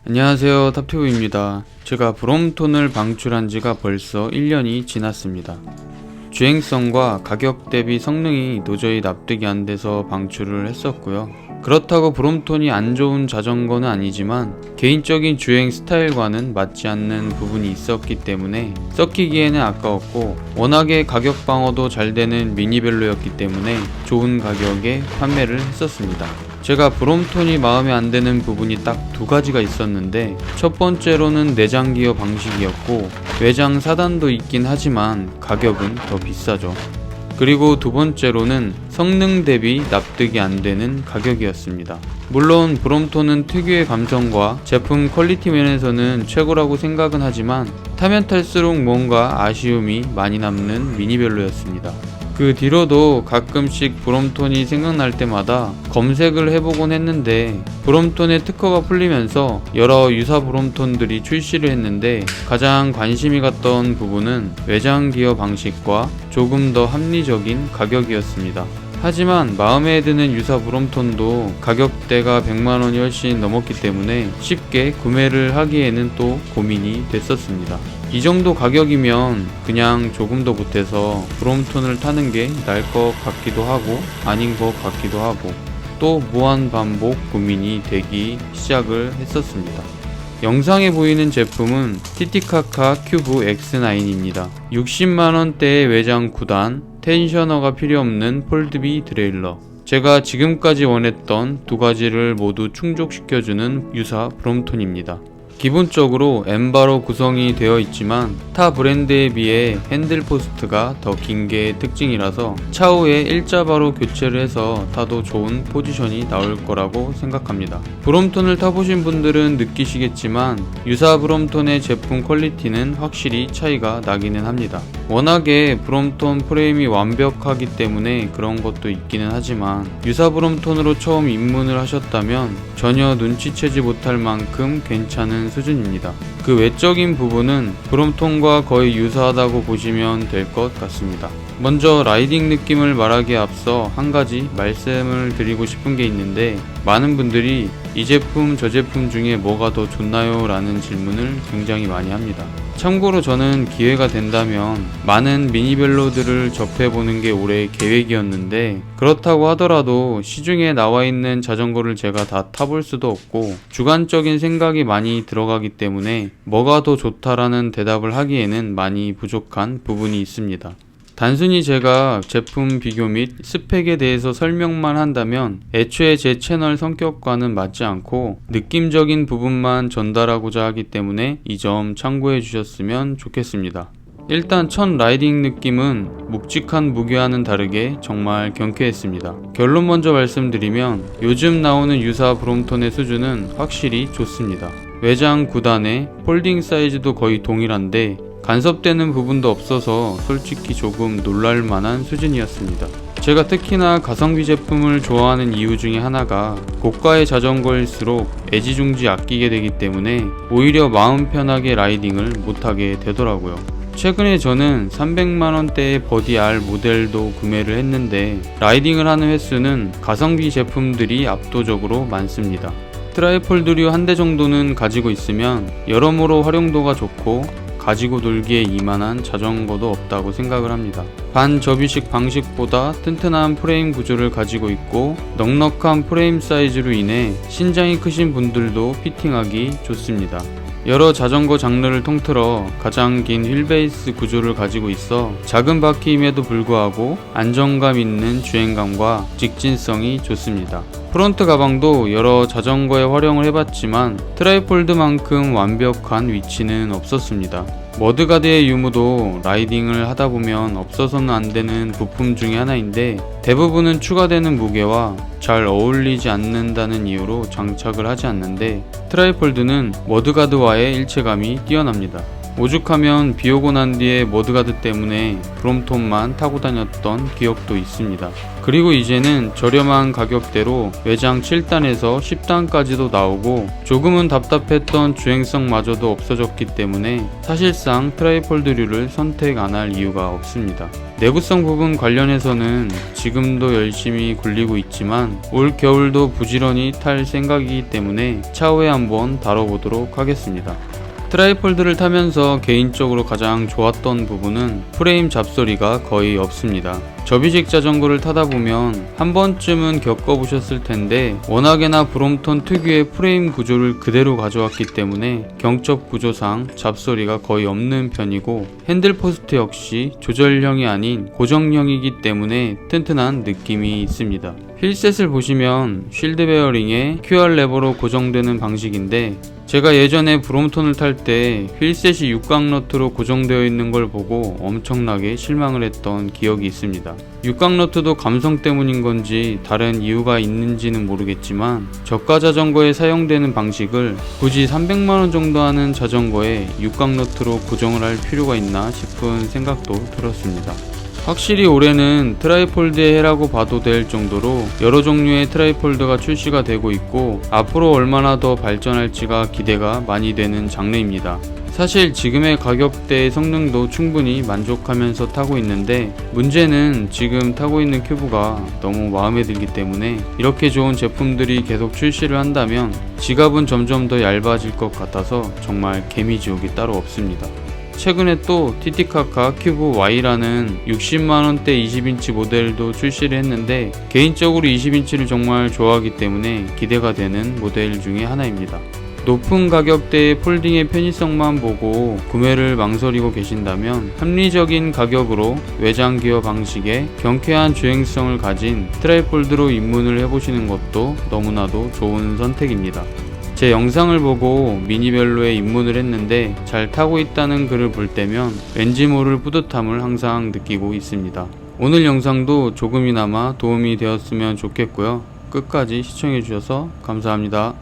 안녕하세요, 탑튜브입니다. 제가 브롬톤을 방출한 지가 벌써 1년이 지났습니다. 주행성과 가격 대비 성능이 도저히 납득이 안 돼서 방출을 했었고요. 그렇다고 브롬톤이 안 좋은 자전거는 아니지만 개인적인 주행 스타일과는 맞지 않는 부분이 있었기 때문에 썩히기에는 아까웠고, 워낙에 가격 방어도 잘 되는 미니벨로였기 때문에 좋은 가격에 판매를 했었습니다. 제가 브롬톤이 마음에 안 드는 부분이 딱 두 가지가 있었는데, 첫 번째로는 내장 기어 방식이었고, 외장 사단도 있긴 하지만 가격은 더 비싸죠. 그리고 두 번째로는 성능 대비 납득이 안 되는 가격이었습니다. 물론 브롬톤은 특유의 감성과 제품 퀄리티 면에서는 최고라고 생각은 하지만 타면 탈수록 뭔가 아쉬움이 많이 남는 미니벨로였습니다. 그 뒤로도 가끔씩 브롬톤이 생각날 때마다 검색을 해보곤 했는데, 브롬톤의 특허가 풀리면서 여러 유사 브롬톤들이 출시를 했는데 가장 관심이 갔던 부분은 외장 기어 방식과 조금 더 합리적인 가격이었습니다. 하지만 마음에 드는 유사 브롬톤도 가격대가 100만원이 훨씬 넘었기 때문에 쉽게 구매를 하기에는 또 고민이 됐었습니다. 이 정도 가격이면 그냥 조금 더 보태서 브롬톤을 타는 게 나을 것 같기도 하고 아닌 것 같기도 하고, 또 무한 반복 고민이 되기 시작을 했었습니다. 영상에 보이는 제품은 티티카카 큐브 X9입니다. 60만원대의 외장 9단, 텐셔너가 필요 없는 폴드비 드레일러. 제가 지금까지 원했던 두 가지를 모두 충족시켜주는 유사 브롬톤입니다. 기본적으로 M바로 구성이 되어 있지만 타 브랜드에 비해 핸들 포스트가 더 긴 게 특징이라서 차후에 일자바로 교체를 해서 타도 좋은 포지션이 나올 거라고 생각합니다. 브롬톤을 타보신 분들은 느끼시겠지만 유사 브롬톤의 제품 퀄리티는 확실히 차이가 나기는 합니다. 워낙에 브롬톤 프레임이 완벽하기 때문에 그런 것도 있기는 하지만 유사 브롬톤으로 처음 입문을 하셨다면 전혀 눈치채지 못할 만큼 괜찮은 수준입니다. 그 외적인 부분은 브롬톤과 거의 유사하다고 보시면 될 것 같습니다. 먼저 라이딩 느낌을 말하기에 앞서 한 가지 말씀을 드리고 싶은 게 있는데, 많은 분들이 이 제품 저 제품 중에 뭐가 더 좋나요? 라는 질문을 굉장히 많이 합니다. 참고로 저는 기회가 된다면 많은 미니벨로들을 접해보는 게 올해 계획이었는데, 그렇다고 하더라도 시중에 나와 있는 자전거를 제가 다 타볼 수도 없고 주관적인 생각이 많이 들어가기 때문에 뭐가 더 좋다라는 대답을 하기에는 많이 부족한 부분이 있습니다. 단순히 제가 제품 비교 및 스펙에 대해서 설명만 한다면 애초에 제 채널 성격과는 맞지 않고 느낌적인 부분만 전달하고자 하기 때문에 이 점 참고해 주셨으면 좋겠습니다. 일단 첫 라이딩 느낌은 묵직한 무게와는 다르게 정말 경쾌했습니다. 결론 먼저 말씀드리면 요즘 나오는 유사 브롬톤의 수준은 확실히 좋습니다. 외장 9단에 폴딩 사이즈도 거의 동일한데 간섭되는 부분도 없어서 솔직히 조금 놀랄만한 수준이었습니다. 제가 특히나 가성비 제품을 좋아하는 이유 중에 하나가 고가의 자전거일수록 애지중지 아끼게 되기 때문에 오히려 마음 편하게 라이딩을 못하게 되더라고요. 최근에 저는 300만원대의 버디 R 모델도 구매를 했는데 라이딩을 하는 횟수는 가성비 제품들이 압도적으로 많습니다. 트라이폴드류 한 대 정도는 가지고 있으면 여러모로 활용도가 좋고 가지고 놀기에 이만한 자전거도 없다고 생각을 합니다. 반접이식 방식보다 튼튼한 프레임 구조를 가지고 있고 넉넉한 프레임 사이즈로 인해 신장이 크신 분들도 피팅하기 좋습니다. 여러 자전거 장르를 통틀어 가장 긴 휠베이스 구조를 가지고 있어 작은 바퀴임에도 불구하고 안정감 있는 주행감과 직진성이 좋습니다. 프론트 가방도 여러 자전거에 활용을 해봤지만 트라이폴드만큼 완벽한 위치는 없었습니다. 머드가드의 유무도 라이딩을 하다보면 없어서는 안되는 부품 중에 하나인데 대부분은 추가되는 무게와 잘 어울리지 않는다는 이유로 장착을 하지 않는데 트라이폴드는 머드가드와의 일체감이 뛰어납니다. 오죽하면 비오고 난 뒤에 머드가드 때문에 브롬톤만 타고 다녔던 기억도 있습니다. 그리고 이제는 저렴한 가격대로 외장 7단에서 10단까지도 나오고 조금은 답답했던 주행성마저도 없어졌기 때문에 사실상 트라이폴드류를 선택 안 할 이유가 없습니다. 내구성 부분 관련해서는 지금도 열심히 굴리고 있지만 올 겨울도 부지런히 탈 생각이기 때문에 차후에 한번 다뤄보도록 하겠습니다. 트라이폴드를 타면서 개인적으로 가장 좋았던 부분은 프레임 잡소리가 거의 없습니다. 접이식 자전거를 타다 보면 한 번쯤은 겪어보셨을 텐데 워낙에나 브롬톤 특유의 프레임 구조를 그대로 가져왔기 때문에 경첩 구조상 잡소리가 거의 없는 편이고 핸들 포스트 역시 조절형이 아닌 고정형이기 때문에 튼튼한 느낌이 있습니다. 휠셋을 보시면 쉴드 베어링에 QR 레버로 고정되는 방식인데 제가 예전에 브롬톤을 탈 때 휠셋이 육각 너트로 고정되어 있는 걸 보고 엄청나게 실망을 했던 기억이 있습니다. 육각 너트도 감성 때문인 건지 다른 이유가 있는지는 모르겠지만 저가 자전거에 사용되는 방식을 굳이 300만원 정도 하는 자전거에 육각 너트로 고정을 할 필요가 있나 싶은 생각도 들었습니다. 확실히 올해는 트라이폴드의 해라고 봐도 될 정도로 여러 종류의 트라이폴드가 출시가 되고 있고 앞으로 얼마나 더 발전할지가 기대가 많이 되는 장르입니다. 사실 지금의 가격대의 성능도 충분히 만족하면서 타고 있는데 문제는 지금 타고 있는 큐브가 너무 마음에 들기 때문에 이렇게 좋은 제품들이 계속 출시를 한다면 지갑은 점점 더 얇아질 것 같아서 정말 개미지옥이 따로 없습니다. 최근에 또 티티카카 큐브 Y라는 60만원대 20인치 모델도 출시를 했는데 개인적으로 20인치를 정말 좋아하기 때문에 기대가 되는 모델 중에 하나입니다. 높은 가격대의 폴딩의 편의성만 보고 구매를 망설이고 계신다면 합리적인 가격으로 외장 기어 방식의 경쾌한 주행성을 가진 트라이폴드로 입문을 해보시는 것도 너무나도 좋은 선택입니다. 제 영상을 보고 미니벨로에 입문을 했는데 잘 타고 있다는 글을 볼 때면 왠지 모를 뿌듯함을 항상 느끼고 있습니다. 오늘 영상도 조금이나마 도움이 되었으면 좋겠고요. 끝까지 시청해주셔서 감사합니다.